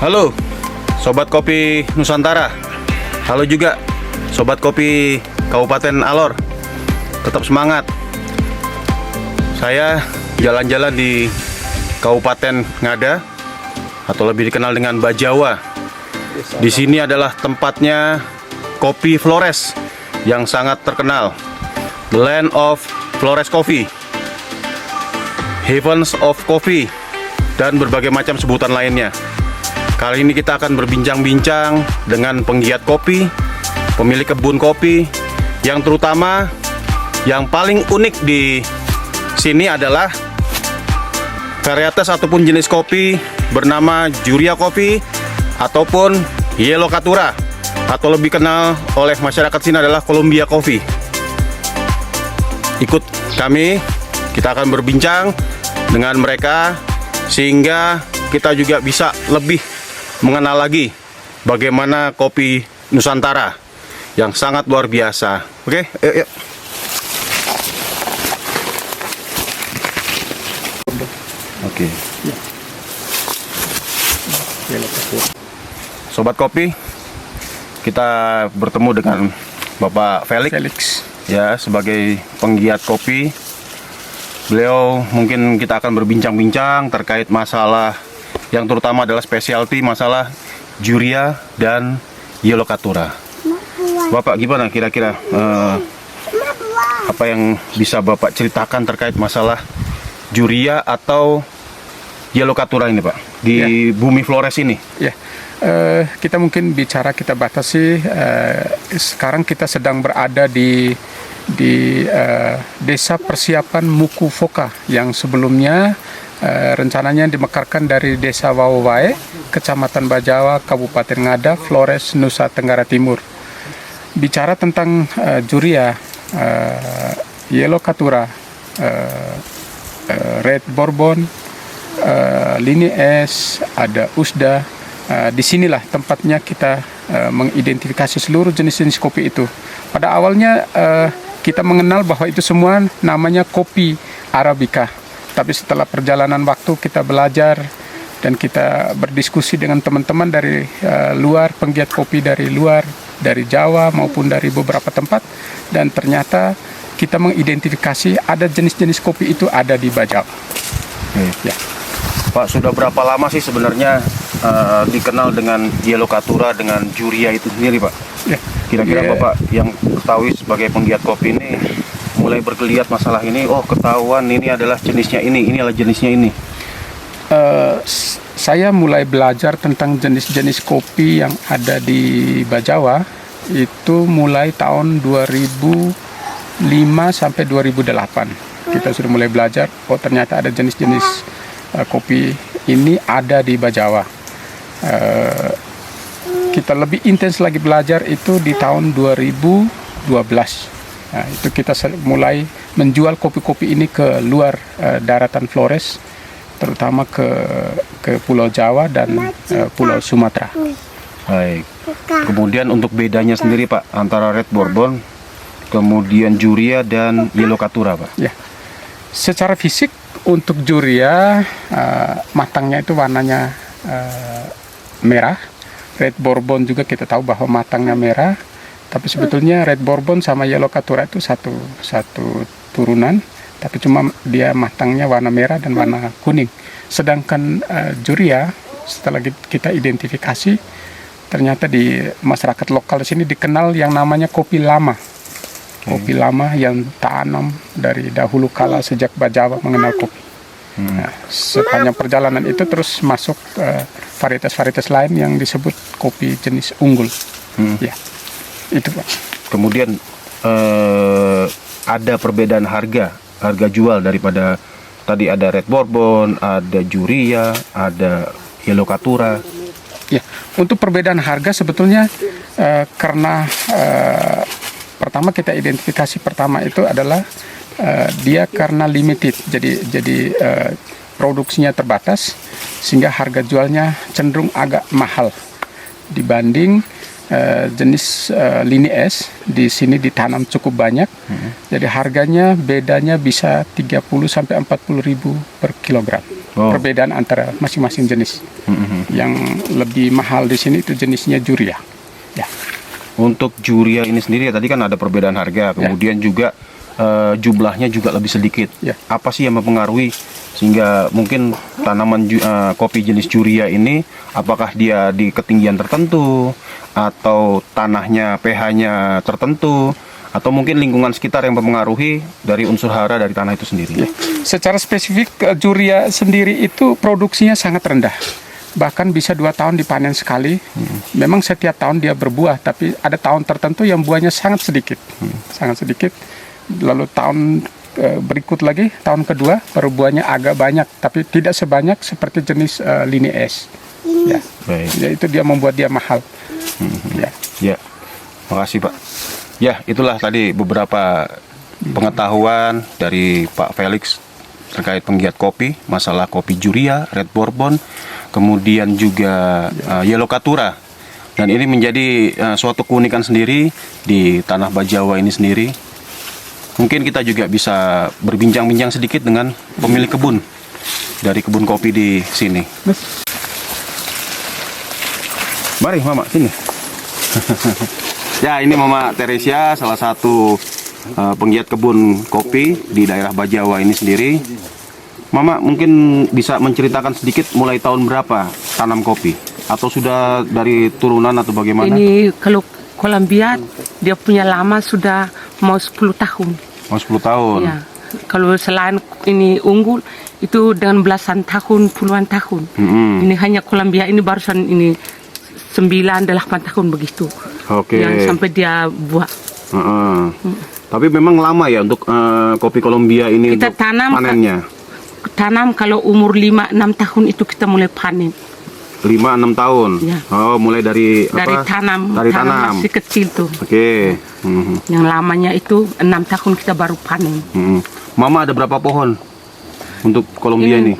Halo Sobat Kopi Nusantara. Halo juga Sobat Kopi Kabupaten Alor. Tetap semangat. Saya jalan-jalan di Kabupaten Ngada atau lebih dikenal dengan Bajawa. Di sini adalah tempatnya kopi Flores yang sangat terkenal. The Land of Flores Coffee, Heavens of Coffee, dan berbagai macam sebutan lainnya. Kali ini kita akan berbincang-bincang dengan penggiat kopi, pemilik kebun kopi, yang terutama yang paling unik di sini adalah varietas ataupun jenis kopi bernama Juria Coffee ataupun Yellow Caturra, atau lebih kenal oleh masyarakat sini adalah Colombia Coffee. Ikut kami, kita akan berbincang dengan mereka sehingga kita juga bisa lebih mengenal lagi bagaimana kopi Nusantara yang sangat luar biasa. Oke, yuk. Oke. Sobat kopi, kita bertemu dengan Bapak Felix. Ya, sebagai penggiat kopi. Beliau mungkin kita akan berbincang-bincang terkait masalah yang terutama adalah specialty masalah Juria dan Yellow Caturra. Bapak gimana kira-kira apa yang bisa Bapak ceritakan terkait masalah Juria atau Yellow Caturra ini, Pak, di bumi Flores ini? Ya, kita mungkin bicara, kita batasi. Sekarang kita sedang berada di desa persiapan Mukufoka yang sebelumnya rencananya dimekarkan dari desa Wawawae, Kecamatan Bajawa, Kabupaten Ngada, Flores, Nusa Tenggara Timur. Bicara tentang Juria, Yellow Caturra, Red Bourbon, Lini S, ada Usda. Disinilah tempatnya kita mengidentifikasi seluruh jenis-jenis kopi itu. Pada awalnya kita mengenal bahwa itu semua namanya kopi Arabica. Tapi setelah perjalanan waktu kita belajar dan kita berdiskusi dengan teman-teman dari luar, penggiat kopi dari luar, dari Jawa maupun dari beberapa tempat, dan ternyata kita mengidentifikasi ada jenis-jenis kopi itu ada di Bajawa. Ya. Pak, sudah berapa lama sih sebenarnya dikenal dengan Yellow Caturra dengan Juria itu sendiri, Pak? Ya. Kira-kira Bapak yang ketahui sebagai penggiat kopi ini mulai bergeliat masalah ini, oh ketahuan ini adalah jenisnya ini adalah jenisnya ini. Saya mulai belajar tentang jenis-jenis kopi yang ada di Bajawa itu mulai tahun 2005 sampai 2008. Kita sudah mulai belajar, oh ternyata ada jenis-jenis kopi ini ada di Bajawa. Kita lebih intens lagi belajar itu di tahun 2012. Nah, itu kita mulai menjual kopi-kopi ini ke luar daratan Flores, terutama ke Pulau Jawa dan Pulau Sumatera. Baik. Kemudian untuk bedanya sendiri, Pak, antara Red Bourbon, kemudian Juria dan Yellow Caturra, Pak? Ya. Secara fisik untuk Juria matangnya itu warnanya merah. Red Bourbon juga kita tahu bahwa matangnya merah. Tapi sebetulnya Red Bourbon sama Yellow Caturra itu satu turunan, tapi cuma dia matangnya warna merah dan warna kuning. Sedangkan Juria, setelah kita identifikasi, ternyata di masyarakat lokal di sini dikenal yang namanya kopi lama. Kopi lama yang tanam dari dahulu kala sejak Bajawa mengenal kopi. Nah, sepanjang perjalanan itu terus masuk varietas-varietas lain yang disebut kopi jenis unggul. Ya. Itu, Pak. Kemudian ada perbedaan harga jual daripada tadi ada Red Bourbon, ada Juria, ada Yellow Caturra. Ya, untuk perbedaan harga sebetulnya karena pertama kita identifikasi pertama itu adalah dia karena limited, jadi produksinya terbatas sehingga harga jualnya cenderung agak mahal dibanding jenis Lini S. Di sini ditanam cukup banyak, jadi harganya bedanya bisa 30 sampai 40 ribu per kilogram. perbedaan antara masing-masing jenis. Yang lebih mahal di sini itu jenisnya Juria. Ya. Untuk Juria ini sendiri tadi kan ada perbedaan harga, kemudian juga jumlahnya juga lebih sedikit. Ya. Apa sih yang mempengaruhi sehingga mungkin tanaman kopi jenis Juria ini, apakah dia di ketinggian tertentu atau tanahnya pH-nya tertentu, atau mungkin lingkungan sekitar yang mempengaruhi dari unsur hara dari tanah itu sendiri? Ya. Secara spesifik Juria sendiri itu produksinya sangat rendah. Bahkan bisa 2 tahun dipanen sekali. Memang setiap tahun dia berbuah, tapi ada tahun tertentu yang buahnya sangat sedikit. Sangat sedikit. Lalu tahun berikut lagi, tahun kedua, baru buahnya agak banyak, tapi tidak sebanyak seperti jenis Lini S. Ya. Baik. Ya, itu dia membuat dia mahal. Ya. Ya, makasih Pak. Ya, itulah tadi beberapa pengetahuan dari Pak Felix terkait penggiat kopi, masalah kopi Juria, Red Bourbon, kemudian juga Yellow Caturra. Dan ini menjadi suatu keunikan sendiri di tanah Bajawa ini sendiri. Mungkin kita juga bisa berbincang-bincang sedikit dengan pemilik kebun dari kebun kopi di sini. Mari Mama, sini. Ya, ini Mama Teresia, salah satu penggiat kebun kopi di daerah Bajawa ini sendiri. Mama mungkin bisa menceritakan sedikit mulai tahun berapa tanam kopi? Atau sudah dari turunan atau bagaimana? Ini kalau Colombia dia punya lama sudah mau 10 tahun. Mau 10 tahun? Ya. Kalau selain ini unggul itu dengan belasan tahun, puluhan tahun. Ini hanya Colombia ini barusan ini 9-8 tahun begitu. Oke. Yang sampai dia buah. Tapi memang lama ya untuk kopi Colombia ini Kita untuk tanam panennya? Tanam kalau umur 5-6 tahun itu kita mulai panen. 5-6 tahun? Ya. Oh, mulai dari apa? Tanam. Dari tanam tanam? masih kecil tuh. Oke. Yang lamanya itu 6 tahun kita baru panen. Mama ada berapa pohon untuk Colombia ini?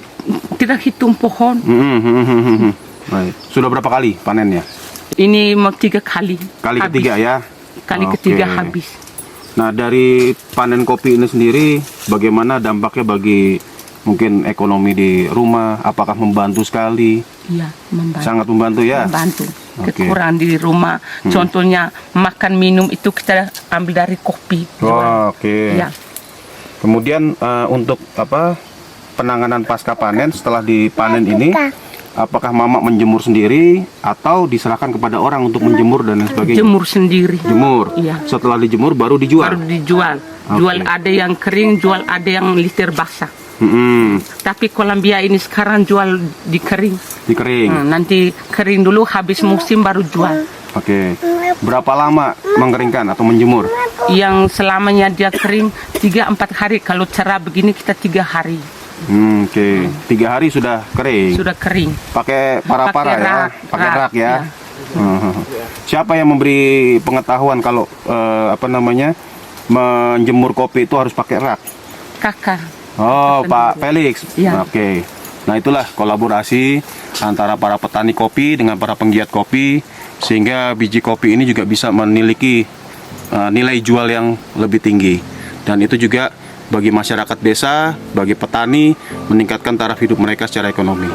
Tidak hitung pohon. Baik. Sudah berapa kali panennya? Ini mau 3 kali. Kali habis. ketiga ya? Kali Oke. ketiga habis. Nah, dari panen kopi ini sendiri, bagaimana dampaknya bagi mungkin ekonomi di rumah? Apakah membantu sekali? Iya, membantu. Sangat membantu ya? Membantu. Oke. Kekurangan di rumah. Contohnya makan minum itu kita ambil dari kopi. Oh, oke. Ya. Kemudian untuk apa penanganan pasca panen setelah dipanen ini, apakah Mama menjemur sendiri atau diserahkan kepada orang untuk menjemur dan lain sebagainya? Jemur sendiri. Jemur. Iya. Setelah dijemur baru dijual. Baru dijual. Jual ada yang kering, jual ada yang liter basah. Tapi Colombia ini sekarang jual di kering. Di kering. Nanti kering dulu, habis musim baru jual. Oke. Berapa lama mengeringkan atau menjemur? Yang selamanya dia kering 3-4 hari. Kalau cerah begini kita 3 hari. Oke. 3 hari sudah kering. Sudah kering. Pakai para-para ya. Pakai rak ya. Ya. Siapa yang memberi pengetahuan kalau apa namanya menjemur kopi itu harus pakai rak? Kakak. Oh, Pak Felix. Ya. Oke. Nah, itulah kolaborasi antara para petani kopi dengan para penggiat kopi sehingga biji kopi ini juga bisa memiliki nilai jual yang lebih tinggi. Dan itu juga bagi masyarakat desa, bagi petani meningkatkan taraf hidup mereka secara ekonomi.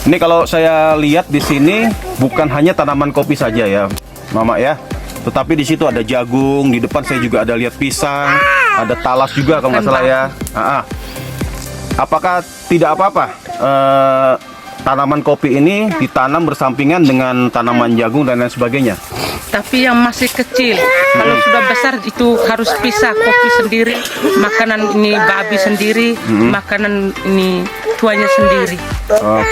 Ini kalau saya lihat di sini bukan hanya tanaman kopi saja ya, Mama ya. Tetapi di situ ada jagung, di depan saya juga ada lihat pisang, ada talas juga kalau nggak salah ya. Apakah tidak apa-apa tanaman kopi ini ditanam bersampingan dengan tanaman jagung dan lain sebagainya? Tapi yang masih kecil, kalau sudah besar itu harus pisah, kopi sendiri, makanan ini babi sendiri, makanan ini tuanya sendiri.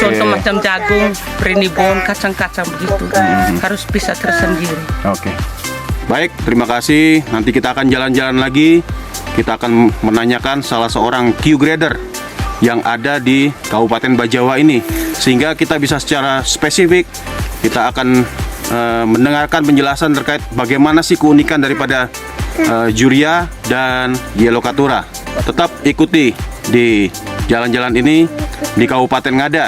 Contoh macam jagung, prenibon, kacang-kacang begitu, harus pisah tersendiri. Oke. Baik, terima kasih. Nanti kita akan jalan-jalan lagi. Kita akan menanyakan salah seorang Q grader yang ada di Kabupaten Bajawa ini, sehingga kita bisa secara spesifik kita akan mendengarkan penjelasan terkait bagaimana sih keunikan daripada Juria dan Yellow Caturra. Tetap ikuti di jalan-jalan ini di Kabupaten Ngada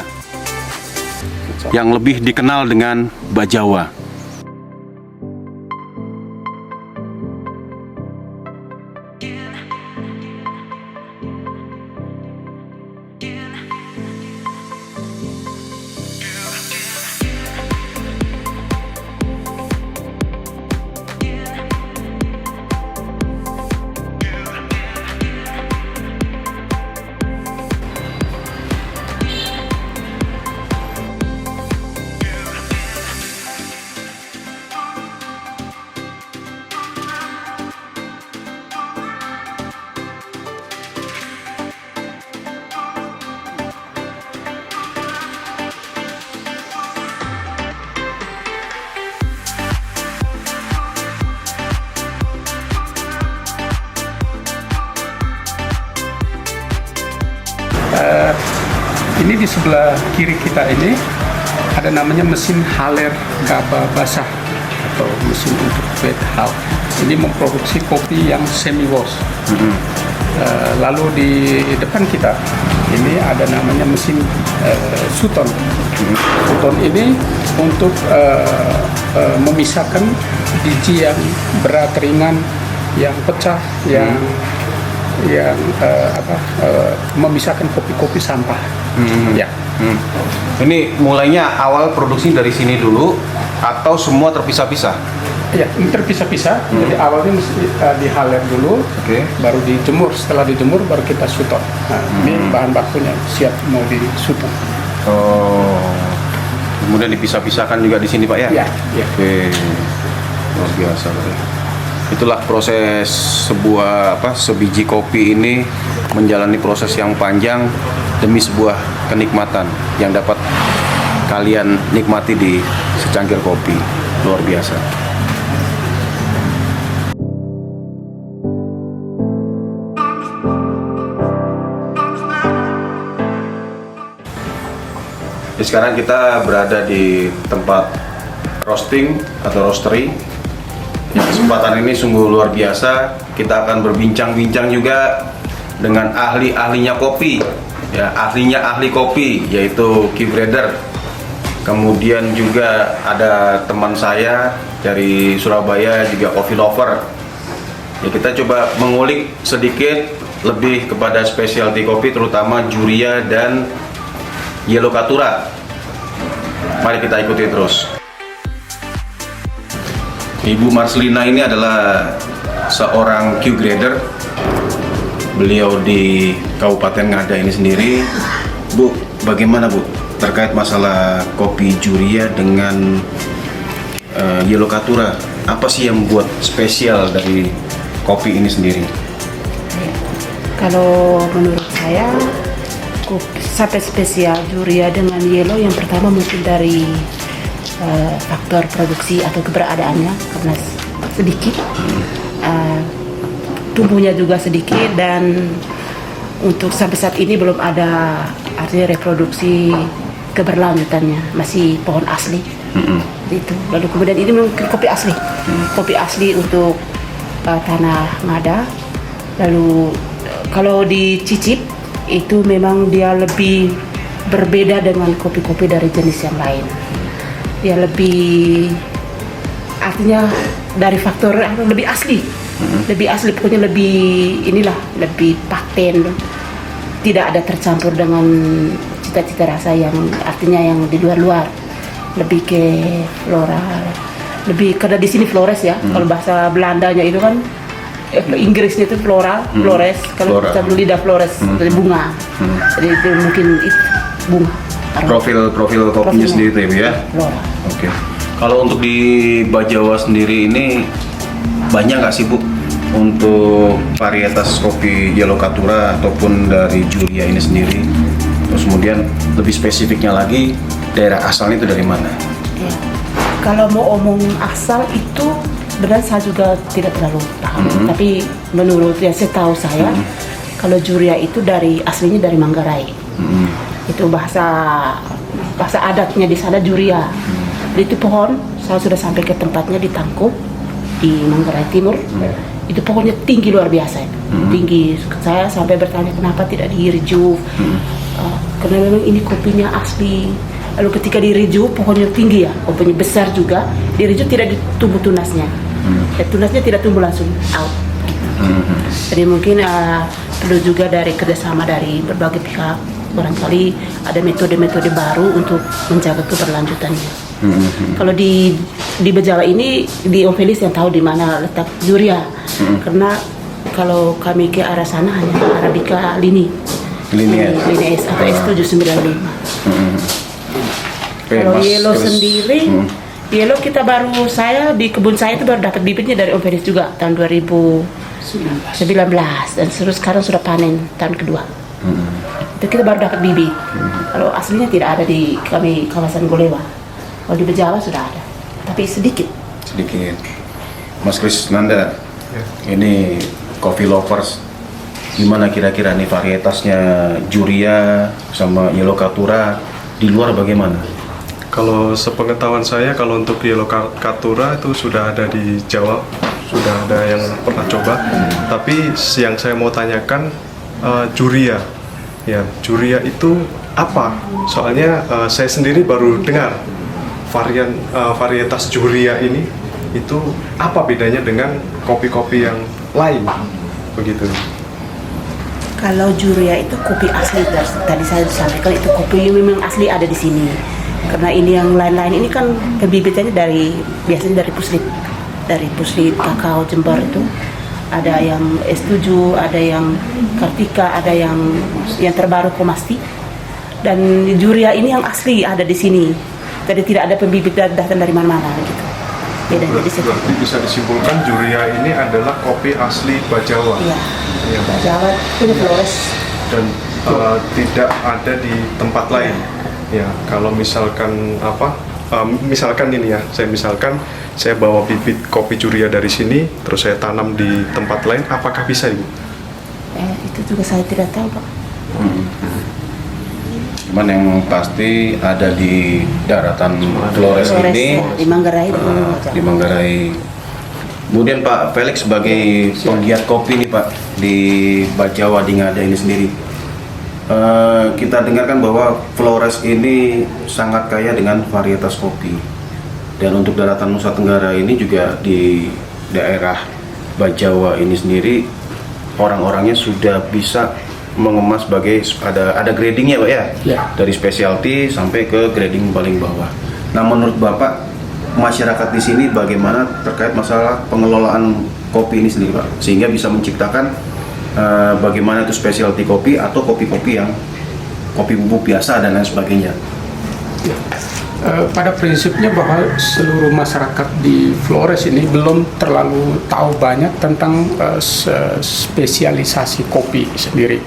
yang lebih dikenal dengan Bajawa. Ini di sebelah kiri kita ini ada namanya mesin haler gaba basah atau mesin untuk wet hull. Ini memproduksi kopi yang semi wash. Lalu di depan kita ini ada namanya mesin Sutton. Sutton ini untuk memisahkan biji yang berat, ringan, yang pecah, yang memisahkan kopi-kopi sampah. Ya. Ini mulainya awal produksi dari sini dulu atau semua terpisah-pisah? Ya, ini terpisah-pisah. Jadi awalnya mesti dihaler dulu, baru dijemur. Setelah dijemur baru kita Sutton. Nah, ini bahan bakunya siap mau di Sutton. Oh, kemudian dipisah-pisahkan juga di sini Pak ya? Ya. Oke, luar biasa Pak. Itulah proses sebiji kopi ini menjalani proses yang panjang demi sebuah kenikmatan yang dapat kalian nikmati di secangkir kopi. Luar biasa. Sekarang kita berada di tempat roasting atau roastery. Yang kesempatan ini sungguh luar biasa. Kita akan berbincang-bincang juga dengan ahli-ahlinya kopi, ya, ahli kopi yaitu Q Grader. Kemudian juga ada teman saya dari Surabaya juga coffee lover. Ya, kita coba mengulik sedikit lebih kepada specialty kopi terutama Juria dan Yellow Caturra. Mari kita ikuti terus. Ibu Marcelina ini adalah seorang Q Grader. Beliau di Kabupaten Ngada ini sendiri. Bu, bagaimana Bu terkait masalah kopi Juria dengan Yellow Caturra? Apa sih yang membuat spesial dari kopi ini sendiri? Kalau menurut saya sampai spesial Juria dengan Yellow, yang pertama mungkin dari faktor produksi atau keberadaannya karena sedikit, tumbuhnya juga sedikit, dan untuk sampai saat ini belum ada artinya reproduksi keberlanjutannya, masih pohon asli. Itu. Lalu kemudian ini mungkin kopi asli untuk tanah Ngada. Lalu kalau dicicip itu memang dia lebih berbeda dengan kopi-kopi dari jenis yang lain. Dia lebih, artinya dari faktor lebih asli, pokoknya lebih paten, tidak ada tercampur dengan cita-cita rasa yang artinya yang di luar, lebih ke floral, lebih karena di sini flores ya. Kalau bahasa Belandanya itu kan Inggrisnya itu flores. Kalau kita lidah flores dari bunga. Jadi itu mungkin itu bunga. Profil kopinya sendiri itu ya. Flora. Oke. Kalau untuk di Bajawa sendiri ini banyak nggak sih Bu untuk varietas kopi Yellow Caturra ataupun dari Juria ini sendiri? Terus kemudian lebih spesifiknya lagi daerah asalnya itu dari mana? Ya. Kalau mau omong asal itu benar saya juga tidak terlalu paham, tapi menurut yang saya tahu kalau Juria itu aslinya dari Manggarai. Itu bahasa adatnya di sana Juria. Itu pohon, saya sudah sampai ke tempatnya di Tangkup di Manggarai Timur. Itu pohonnya tinggi luar biasa, tinggi. Saya sampai bertanya kenapa tidak direjuve, karena memang ini kopinya asli. Lalu ketika direjuve pohonnya tinggi ya, kopinya besar juga, direjuve tidak ditumbuh tunasnya. Tunasnya tidak tumbuh langsung out. Jadi mungkin perlu juga dari kerjasama dari berbagai pihak, barangkali ada metode-metode baru untuk menjaga keberlanjutannya. Kalau di Bajawa ini, di Om Felis yang tahu di mana letak Juria, karena kalau kami ke arah sana hanya Arabica Lini S atau S795. Kalau Yellow sendiri, Yellow kita di kebun saya itu baru dapat bibitnya dari Om Felis juga tahun 2019, dan sekarang sudah panen tahun kedua. Itu kita baru dapat bibit. Kalau aslinya tidak ada di kami kawasan Golewa. Kalau di Bajawa sudah ada, tapi sedikit. Mas Krisnanda, ini coffee lovers Gimana kira-kira nih varietasnya Juria sama Yellow Caturra di luar bagaimana? Kalau sepengetahuan saya, kalau untuk Yellow Caturra itu sudah ada di Jawa, sudah ada yang pernah coba. Tapi yang saya mau tanyakan Juria, ya Juria itu apa? Soalnya saya sendiri baru dengar varietas Juria ini itu apa bedanya dengan kopi-kopi yang lain, begitu. Kalau Juria itu kopi asli, tadi saya sampaikan itu kopi yang memang asli ada di sini. Karena ini yang lain-lain ini kan pembibitannya biasanya dari Puslit Kakao Jember itu. Ada yang S7, ada yang Kartika, ada yang terbaru Komasti. Dan Juria ini yang asli ada di sini. Jadi tidak ada pembibit datang dari mana-mana gitu. Bedanya di situ. Berarti bisa disimpulkan Juria ini adalah kopi asli Bajawa. Iya. Ya. Bajawa punya Flores. Dan tidak ada di tempat lain. Ya, kalau misalkan misalkan ini ya, saya bawa bibit kopi Juria dari sini, terus saya tanam di tempat lain, apakah bisa Ibu? Itu juga saya tidak tahu Pak. Cuman yang pasti ada di daratan Flores ini, ya, di Manggarai. di Manggarai. Kemudian Pak Felix sebagai penggiat kopi nih Pak di Bajawa di Ngada ini sendiri. Kita dengarkan bahwa Flores ini sangat kaya dengan varietas kopi, dan untuk daratan Nusa Tenggara ini juga di daerah Bajawa ini sendiri orang-orangnya sudah bisa mengemas sebagai ada gradingnya Pak ya, dari specialty sampai ke grading paling bawah. Nah menurut Bapak masyarakat di sini bagaimana terkait masalah pengelolaan kopi ini sendiri Pak, sehingga bisa menciptakan bagaimana itu specialty kopi atau kopi-kopi yang kopi bubuk biasa dan lain sebagainya. Pada prinsipnya bahwa seluruh masyarakat di Flores ini belum terlalu tahu banyak tentang spesialisasi kopi sendiri.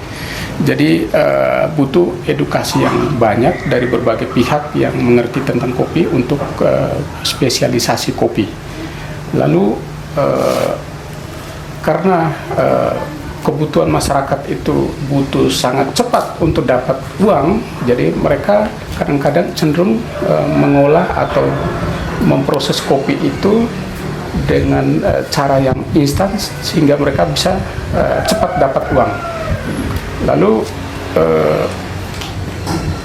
Jadi butuh edukasi yang banyak dari berbagai pihak yang mengerti tentang kopi untuk spesialisasi kopi. Lalu karena kebutuhan masyarakat itu butuh sangat cepat untuk dapat uang, jadi mereka kadang-kadang cenderung mengolah atau memproses kopi itu dengan cara yang instan sehingga mereka bisa cepat dapat uang. Lalu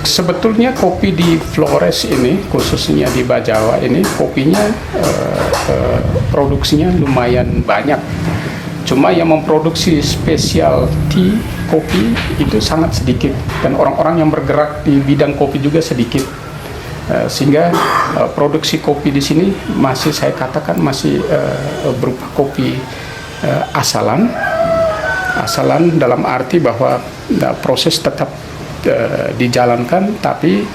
sebetulnya kopi di Flores ini, khususnya di Bajawa ini, kopinya produksinya lumayan banyak. Cuma yang memproduksi specialty kopi itu sangat sedikit, dan orang-orang yang bergerak di bidang kopi juga sedikit, sehingga produksi kopi di sini masih saya katakan masih berupa kopi asalan dalam arti bahwa proses tetap dijalankan, tapi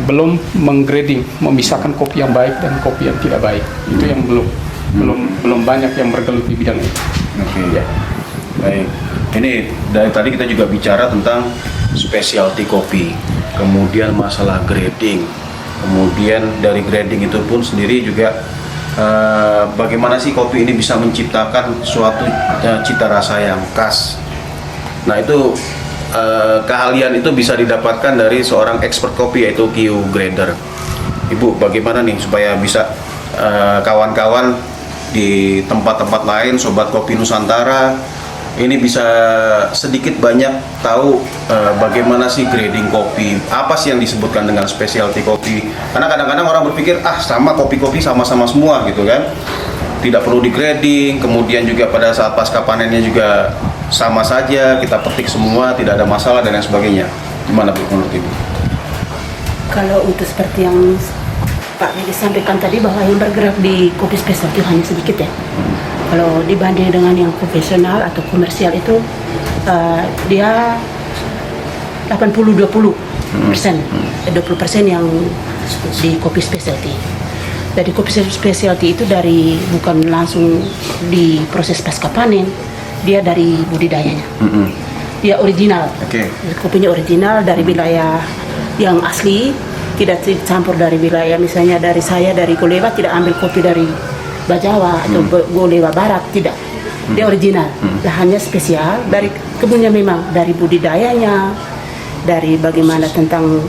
belum menggrading, memisahkan kopi yang baik dan kopi yang tidak baik. Itu yang belum banyak yang bergelut di bidang itu. Oke. Ya. Baik. Ini dari tadi kita juga bicara tentang specialty kopi, kemudian masalah grading, kemudian dari grading itu pun sendiri juga bagaimana sih kopi ini bisa menciptakan suatu cita rasa yang khas. Nah itu keahlian itu bisa didapatkan dari seorang expert kopi yaitu Q Grader. Ibu bagaimana nih supaya bisa kawan-kawan di tempat-tempat lain, Sobat Kopi Nusantara ini bisa sedikit banyak tahu bagaimana sih grading kopi, apa sih yang disebutkan dengan specialty kopi. Karena kadang-kadang orang berpikir sama kopi-kopi sama-sama semua gitu kan, tidak perlu di grading. Kemudian juga pada saat pasca panennya juga sama saja, kita petik semua, tidak ada masalah dan lain sebagainya. Gimana Bu menurut Ibu? Kalau untuk seperti yang Pak disampaikan tadi bahwa yang bergerak di kopi specialty hanya sedikit ya. Kalau dibanding dengan yang konvensional atau komersial itu dia 80-20%, 20% yang di kopi specialty. Dari kopi specialty itu bukan langsung di proses pasca panen, dia dari budidayanya. Dia original. Kopinya original dari wilayah yang asli, tidak campur dari wilayah, misalnya dari Golewa tidak ambil kopi dari Bajawa atau Golewa Barat, tidak. dia original. Lahannya spesial, dari kebunnya memang, dari budidayanya, dari bagaimana tentang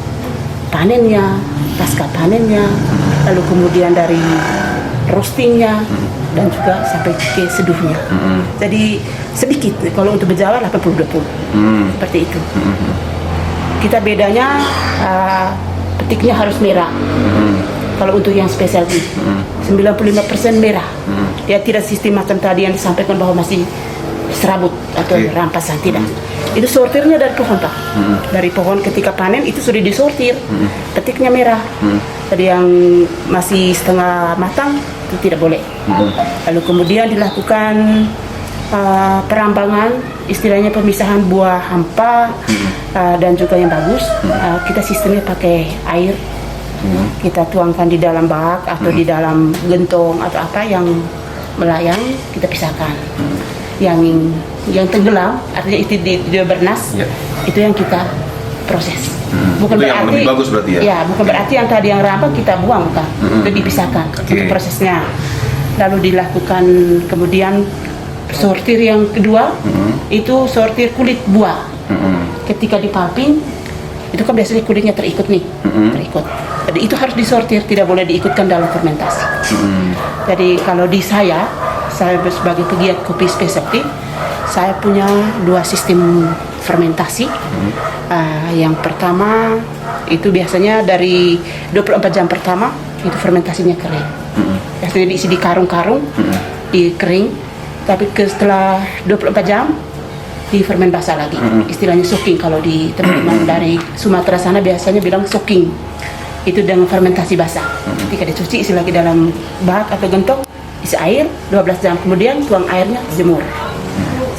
panennya, pasca panennya, lalu kemudian dari roastingnya, dan juga sampai ke seduhnya. Jadi sedikit, kalau untuk berjalan 80-20, seperti itu. Kita bedanya petiknya harus merah. Kalau untuk yang specialty 95% merah. Dia tidak sistem macam tadi yang disampaikan bahwa masih serabut atau rampasan, tidak. Itu sortirnya dari pohon, Pak. Dari pohon ketika panen itu sudah disortir. Petiknya merah. Jadi yang masih setengah matang itu tidak boleh. Lalu kemudian dilakukan perambangan, istilahnya pemisahan buah hampa dan juga yang bagus. Kita sistemnya pakai air. Kita tuangkan di dalam bak atau di dalam gentong atau apa yang melayang, kita pisahkan. Yang tenggelam, artinya itu dia bernas, itu yang kita proses. Bukan itu berarti yang lebih bagus berarti ya? Ya, bukan berarti yang tadi yang rampant kita buang, bukan. Itu dipisahkan untuk prosesnya. Lalu dilakukan kemudian sortir yang kedua, itu sortir kulit buah. Ketika dipalping, itu kan biasanya kulitnya terikut nih, terikut. Jadi itu harus disortir, tidak boleh diikutkan dalam fermentasi. Jadi kalau di saya sebagai pegiat kopi specialty, saya punya 2 sistem fermentasi. Yang pertama itu biasanya dari 24 jam pertama itu fermentasinya kering. Biasanya diisi di karung-karung, di kering. Tapi setelah 24 jam di fermen basah lagi, istilahnya soaking. Kalau di teman-teman dari Sumatera sana biasanya bilang soaking, itu dengan fermentasi basah. Ketika dicuci isi lagi dalam bak atau gentong, isi air 12 jam, kemudian tuang airnya, jemur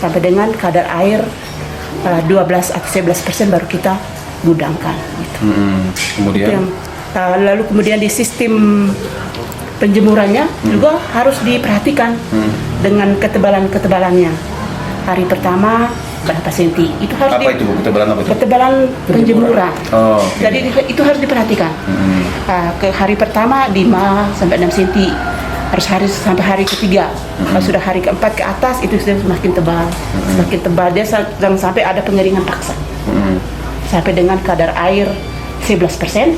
sampai dengan kadar air 12 atau 11% baru kita gudangkan gitu. Kemudian Lalu kemudian di sistem penjemurannya juga harus diperhatikan dengan ketebalannya. Hari pertama berapa senti? Itu harus apa itu Bu? Ketebalan apa itu? ketebalan penjemuran. Okay. Jadi itu harus diperhatikan. Ke hari pertama 5 sampai 6 cm. Harus sampai hari ketiga. Kalau sudah hari keempat ke atas itu sudah semakin tebal. Semakin tebal, dia jangan sampai ada pengeringan paksa. Sampai dengan kadar air 11%,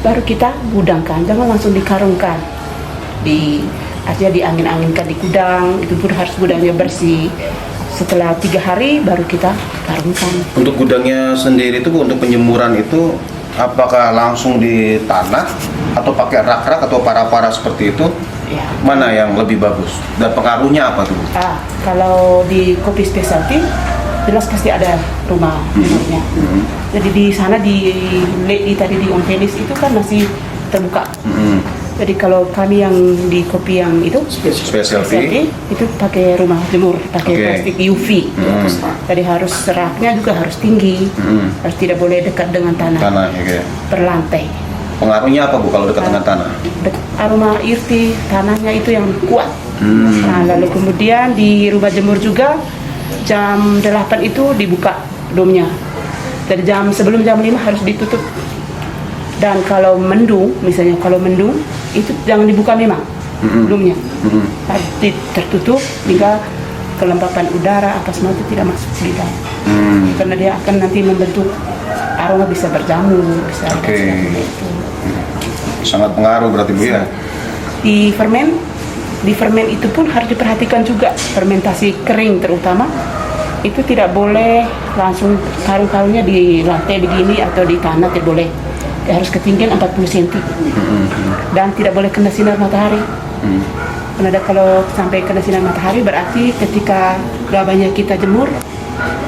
baru kita gudangkan. Jangan langsung dikarungkan. Artinya diangin-anginkan di gudang, itu pun harus gudangnya bersih. Setelah 3 hari baru kita karungkan. Untuk gudangnya sendiri itu Bu, untuk penjemuran itu apakah langsung di tanah atau pakai rak-rak atau para-para seperti itu? Ya. Mana yang lebih bagus dan pengaruhnya apa tuh? Kalau di kopi specialty jelas pasti ada rumah jemurnya. Jadi di sana tadi di Ontelis itu kan masih terbuka. Jadi kalau kami yang di kopi yang itu Specialty itu pakai rumah jemur, pakai plastik UV. Jadi harus seraknya juga harus tinggi, harus tidak boleh dekat dengan tanah. Berlantai. Pengaruhnya apa Bu kalau dekat dengan tanah? Aroma irti tanahnya itu yang kuat. Nah, lalu kemudian di rumah jemur juga jam 8 itu dibuka domnya. Dari sebelum jam 5 harus ditutup. Dan kalau mendung, misalnya kalau mendung itu jangan dibuka memang domnya. Tertutup hingga kelembapan udara apa semua itu tidak masuk di dalam. Karena dia akan nanti membentuk aroma bisa berjamur, bisa seperti itu. Sangat pengaruh berarti Bu ya. Di fermen itu pun harus diperhatikan juga, fermentasi kering terutama itu tidak boleh langsung karung-karungnya di lantai begini atau di tanah, tidak boleh. Dia harus ketinggian 40 cm dan tidak boleh kena sinar matahari. Karena kalau sampai kena sinar matahari berarti ketika gabahnya kita jemur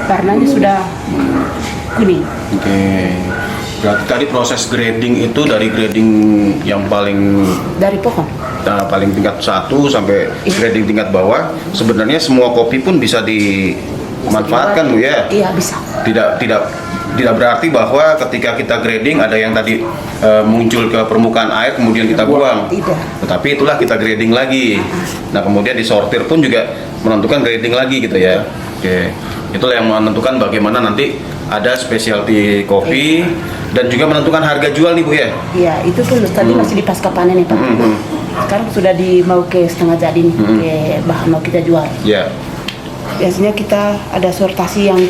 warnanya sudah kuning. Berarti tadi proses grading itu dari grading yang paling dari pohon. Paling tingkat 1 sampai grading tingkat bawah, sebenarnya semua kopi pun bisa dimanfaatkan Bu ya? Iya, bisa. Tidak berarti bahwa ketika kita grading ada yang tadi muncul ke permukaan air kemudian kita buang. Tidak. Tetapi itulah kita grading lagi. Nah, kemudian disortir pun juga menentukan grading lagi gitu ya. Itulah yang menentukan bagaimana nanti ada specialty kopi dan juga menentukan harga jual nih Bu ya. Iya, itu pun tadi masih di pasca panen nih Pak. Sekarang sudah mau ke setengah jadi nih, ke bahan mau kita jual. Ya. biasanya kita ada sortasi yang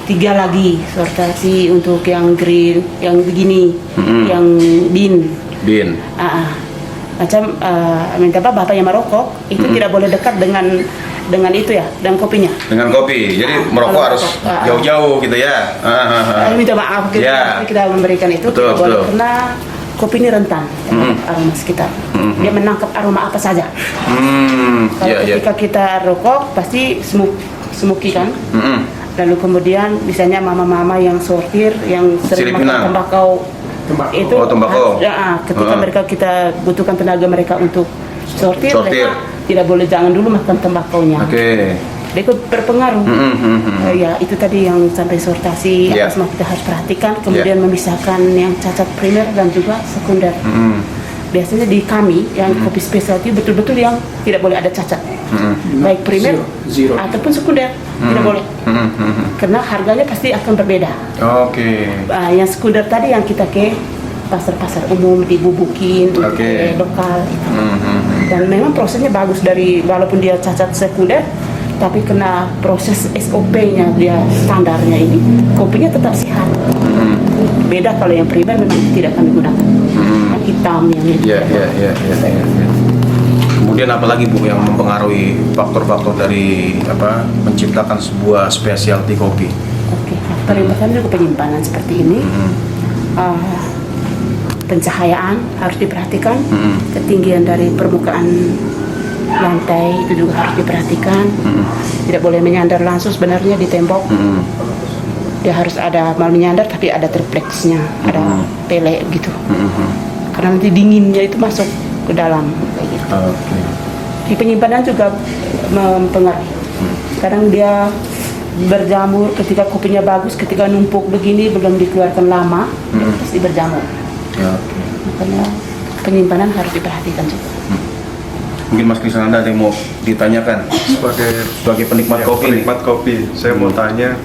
ketiga lagi, sortasi untuk yang green, yang begini, yang bean. Bin. Macam minta bapak yang merokok itu tidak boleh dekat dengan itu ya, dengan kopinya. Dengan kopi. Jadi merokok kalau harus merokok, jauh-jauh gitu ya. Minta maaf kita memberikan itu Betul, tidak boleh betul. karena kopi ini rentan terhadap aroma sekitar. Dia menangkap aroma apa saja. Kalau ketika kita rokok pasti smoky kan. Lalu kemudian misalnya mama-mama yang sortir yang sering Sirip makan Minang. tembakau itu tembakau. ketika mereka kita butuhkan tenaga mereka untuk sortir. Mereka tidak boleh, jangan dulu makan tembakaunya. Oke. Dia ikut berpengaruh. Ya itu tadi yang sampai sortasi Yeah. apa semua kita harus perhatikan. Kemudian memisahkan yang cacat primer dan juga sekunder. Biasanya di kami yang kopi specialty betul-betul yang tidak boleh ada cacat, baik primer ataupun sekunder tidak boleh, karena harganya pasti akan berbeda. Oke. Yang sekunder tadi yang kita ke pasar-pasar umum dibubukin untuk lokal itu. Dan memang prosesnya bagus dari walaupun dia cacat sekunder, tapi kena proses SOP-nya dia standarnya ini kopinya tetap sehat. Beda kalau yang primer memang tidak kami gunakan. Yang hitam yang itu. Iya. Kemudian apalagi Bu yang mempengaruhi faktor-faktor dari menciptakan sebuah specialty kopi? Oke, faktor yang pertama juga penyimpanan seperti ini. Pencahayaan harus diperhatikan, ketinggian dari permukaan lantai itu juga harus diperhatikan. Tidak boleh menyandar langsung sebenarnya di tembok. Dia harus ada mal menyandar tapi ada tripleksnya, ada pelek gitu. Karena nanti dinginnya itu masuk ke dalam kayak gitu. Di penyimpanan juga mempengaruhi. Kadang dia berjamur ketika kopinya bagus, ketika numpuk begini belum dikeluarkan lama, pasti berjamur. Makanya penyimpanan harus diperhatikan juga. Mungkin Mas Krisnanda ada yang mau ditanyakan sebagai penikmat kopi. Penikmat kopi, saya mau tanya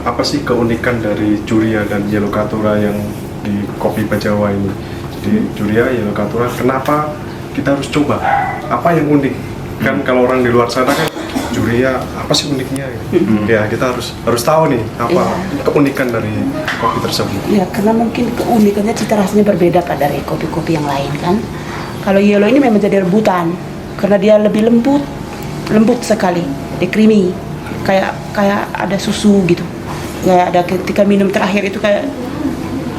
apa sih keunikan dari Juria dan Yellow Caturra yang di kopi Bajawa ini? Jadi Juria, Yellow Caturra, kenapa kita harus coba? Apa yang unik? Kan kalau orang di luar sana kan Juria apa sih uniknya? Ya kita harus tahu nih apa keunikan dari kopi tersebut. Ya karena mungkin keunikannya cita rasanya berbeda Pak dari kopi-kopi yang lain kan. Kalau Yellow ini memang jadi rebutan karena dia lebih lembut sekali, dia creamy, kayak ada susu gitu. Kayak ada ketika minum terakhir itu kayak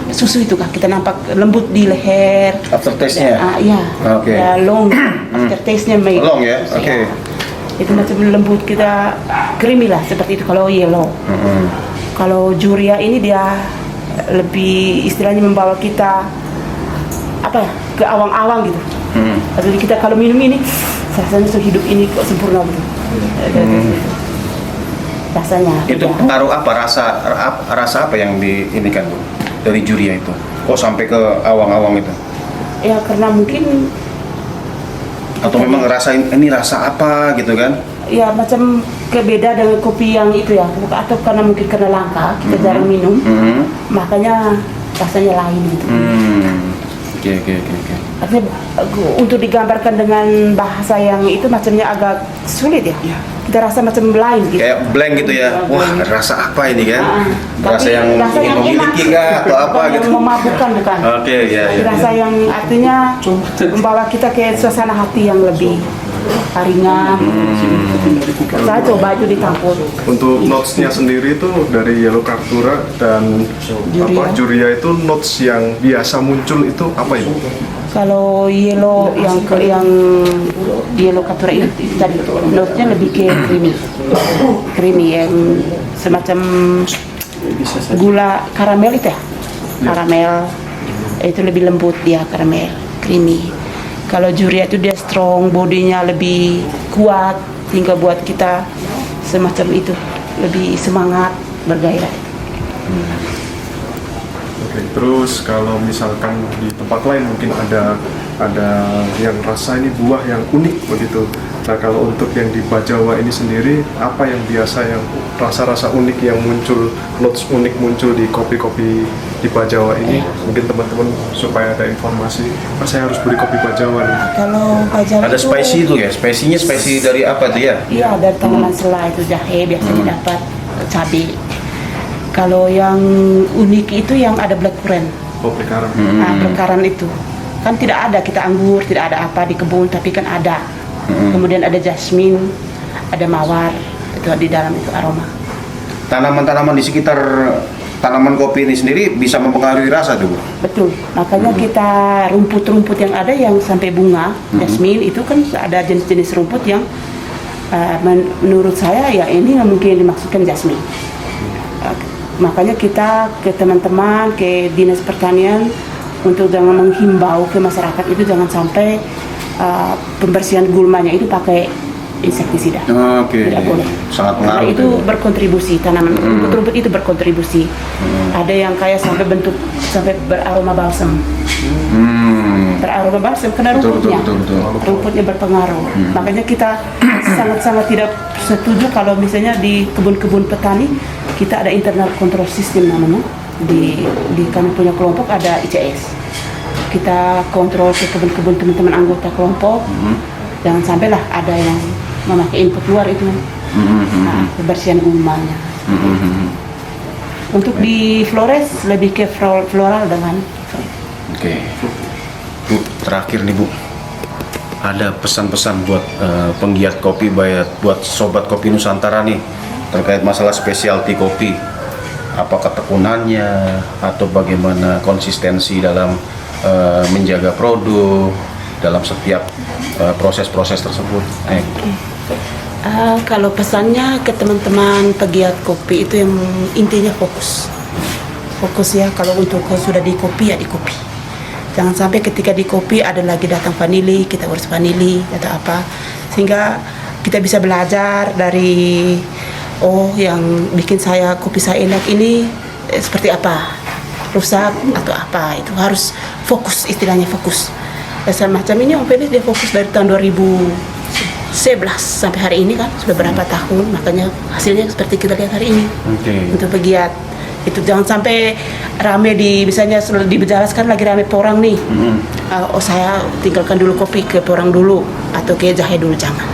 susu itu kan kita nampak lembut di leher. After taste-nya? Iya. Oke. Ya long after taste-nya Long ya? Oke. Itu macam lembut kita creamy lah seperti itu kalau Yellow. Kalau Juria ini dia lebih istilahnya membawa kita ke awang-awang gitu. Jadi kita kalau minum ini rasanya hidup ini kok sempurna gitu. Rasanya. Itu pengaruh apa rasa apa yang diinikan Bu dari Juria itu? Kok sampai ke awang-awang itu? Ya karena mungkin Atau memang ngerasain ini rasa apa gitu kan? ya macam kebeda dengan kopi yang itu ya, atau karena mungkin karena langka kita jarang minum, makanya rasanya lain gitu. Oke. Artinya untuk digambarkan dengan bahasa yang itu macamnya agak sulit ya. Kita rasa macam lain gitu. Kayak blank gitu ya. Wah, rasa apa ini kan? Rasa Tapi yang rasa yang memiliki enak, kah atau apa bukan gitu? yang memabukkan bukan. Oke, ya. Rasa yang artinya membawa kita ke suasana hati yang lebih ringan. Saya coba itu ditampur. Untuk notes-nya sendiri itu dari Yellow Caturra dan Juria itu notes yang biasa muncul itu apa itu? Kalau Yellow yang Yellow Caturra itu tadi note-nya lebih ke creamy yang semacam gula karamel itu ya. Karamel itu lebih lembut dia, karamel creamy. Kalau Juria itu dia strong, bodinya lebih kuat hingga buat kita semacam itu lebih semangat, bergairah. Oke, terus kalau misalkan di tempat lain mungkin ada yang rasa ini buah yang unik begitu. Nah, kalau untuk yang di Bajawa ini sendiri, apa yang biasa yang rasa-rasa unik yang muncul, notes unik muncul di kopi-kopi di Bajawa ini? Mungkin teman-teman supaya ada informasi, saya harus beli kopi Bajawa nih. Kalau Bajawa Ada spicy itu ya, spicy-nya spicy dari apa tuh ya? Iya, dari tanaman selai itu jahe biasanya dapat cabai. Kalau yang unik itu yang ada blackcurrant. Kopi karam. Nah, perkaran itu kan tidak ada kita anggur, tidak ada apa di kebun, tapi kan ada. Kemudian ada jasmine, ada mawar, itu di dalam itu aroma. Tanaman-tanaman di sekitar tanaman kopi ini sendiri bisa mempengaruhi rasa tuh, Bu? Betul. Makanya kita rumput-rumput yang ada yang sampai bunga, jasmine itu kan ada jenis-jenis rumput yang menurut saya ya ini yang mungkin dimaksudkan jasmine. Makanya kita ke teman-teman, ke dinas pertanian untuk jangan menghimbau ke masyarakat itu jangan sampai pembersihan gulmanya itu pakai insektisida. Oke. Tidak boleh. Sangat Karena pengaruh itu tuh. berkontribusi rumput-rumput itu berkontribusi. Ada yang kayak sampai bentuk sampai beraroma balsam. Beraroma balsam karena Betul, rumputnya. betul. Rumputnya berpengaruh. Makanya kita sangat-sangat tidak setuju kalau misalnya di kebun-kebun petani kita ada internal control system namanya. Di kami punya kelompok ada ICS. Kita kontrol ke kebun-kebun teman-teman anggota kelompok. Jangan sampailah ada yang memakai input luar itu. Nah, kebersihan gulmanya. Untuk di Flores lebih ke floral dengan Oke. Bu, terakhir nih Bu. Ada pesan-pesan buat penggiat kopi, buat sobat kopi Nusantara nih terkait masalah specialty kopi. Apa ketekunannya atau bagaimana konsistensi dalam menjaga produk dalam setiap proses-proses tersebut. Kalau pesannya ke teman-teman pegiat kopi itu yang intinya fokus ya. Kalau untuk sudah di kopi ya di kopi. Jangan sampai ketika di kopi ada lagi datang vanili, kita urus vanili atau apa, sehingga kita bisa belajar dari yang bikin kopi saya enak ini seperti apa, rusak atau apa. Itu harus fokus, istilahnya fokus. Semacam ini Om Felix dia fokus dari tahun 2011 sampai hari ini kan sudah berapa tahun, makanya hasilnya seperti kita lihat hari ini. Untuk pegiat itu jangan sampai rame misalnya di Bejalas kan lagi rame porang nih. Saya tinggalkan dulu kopi ke porang dulu atau ke jahe dulu, jangan.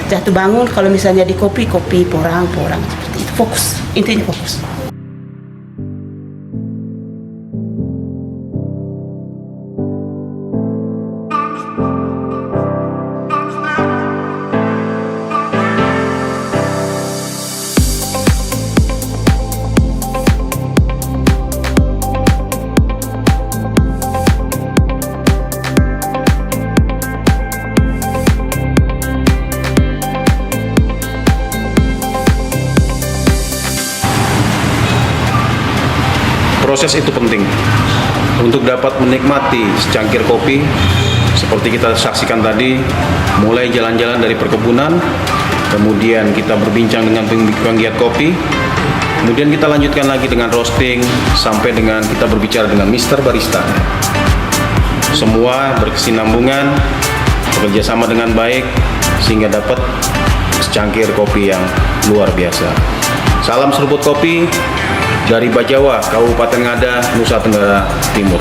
Jatuh bangun kalau misalnya di kopi porang seperti itu. Fokus, intinya fokus. Proses itu penting untuk dapat menikmati secangkir kopi seperti kita saksikan tadi, mulai jalan-jalan dari perkebunan, kemudian kita berbincang dengan penggiat kopi, kemudian kita lanjutkan lagi dengan roasting sampai dengan kita berbicara dengan Mr. Barista. Semua berkesinambungan, bekerja sama dengan baik sehingga dapat secangkir kopi yang luar biasa. Salam seruput kopi dari Bajawa, Kabupaten Ngada, Nusa Tenggara Timur.